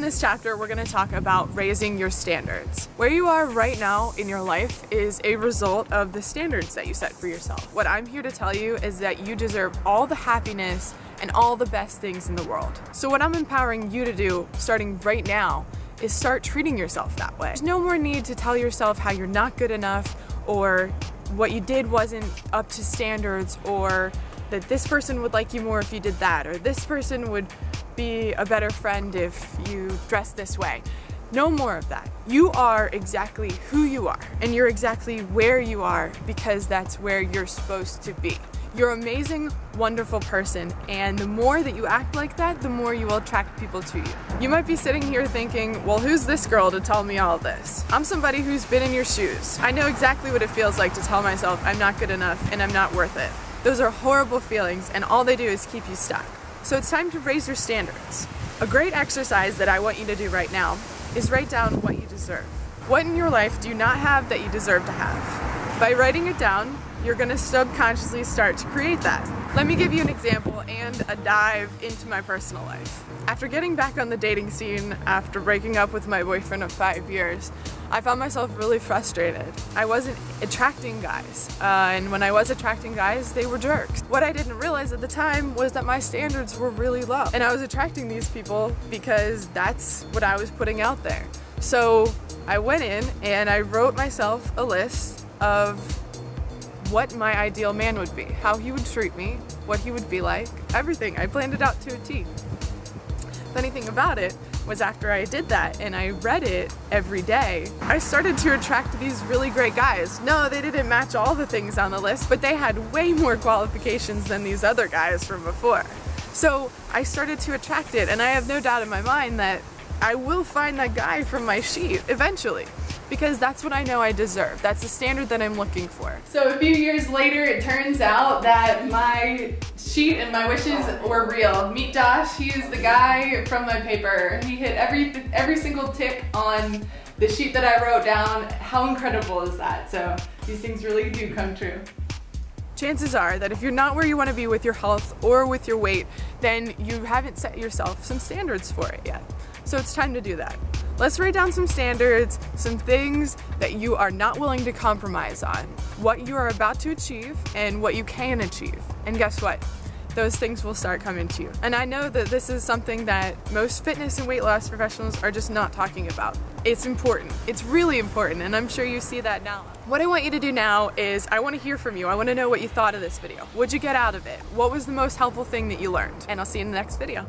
this chapter, we're going to talk about raising your standards. Where you are right now in your life is a result of the standards that you set for yourself. What I'm here to tell you is that you deserve all the happiness and all the best things in the world. So what I'm empowering you to do, starting right now, is start treating yourself that way. There's no more need to tell yourself how you're not good enough, or what you did wasn't up to standards, or that this person would like you more if you did that, or this person would be a better friend if you dress this way. No more of that. You are exactly who you are, and you're exactly where you are because that's where you're supposed to be. You're an amazing, wonderful person, and the more that you act like that, the more you will attract people to you. You might be sitting here thinking, well, who's this girl to tell me all this? I'm somebody who's been in your shoes. I know exactly what it feels like to tell myself I'm not good enough and I'm not worth it. Those are horrible feelings, and all they do is keep you stuck. So it's time to raise your standards. A great exercise that I want you to do right now is write down what you deserve. What in your life do you not have that you deserve to have? By writing it down, you're going to subconsciously start to create that. Let me give you an example and a dive into my personal life. After getting back on the dating scene after breaking up with my boyfriend of 5 years, I found myself really frustrated. I wasn't attracting guys, and when I was attracting guys, they were jerks. What I didn't realize at the time was that my standards were really low, and I was attracting these people because that's what I was putting out there. So I went in and I wrote myself a list of what my ideal man would be, how he would treat me, what he would be like, everything. I planned it out to a T. Funny thing about it was, after I did that and I read it every day, I started to attract these really great guys. No, they didn't match all the things on the list, but they had way more qualifications than these other guys from before. So I started to attract it, and I have no doubt in my mind that I will find that guy from my sheet eventually, because that's what I know I deserve. That's the standard that I'm looking for. So a few years later, it turns out that my sheet and my wishes were real. Meet Josh. He is the guy from my paper. He hit every single tick on the sheet that I wrote down. How incredible is that? So these things really do come true. Chances are that if you're not where you want to be with your health or with your weight, then you haven't set yourself some standards for it yet. So it's time to do that. Let's write down some standards, some things that you are not willing to compromise on, what you are about to achieve and what you can achieve. And guess what? Those things will start coming to you. And I know that this is something that most fitness and weight loss professionals are just not talking about. It's important. It's really important, and I'm sure you see that now. What I want you to do now is, I want to hear from you. I want to know what you thought of this video. What'd you get out of it? What was the most helpful thing that you learned? And I'll see you in the next video.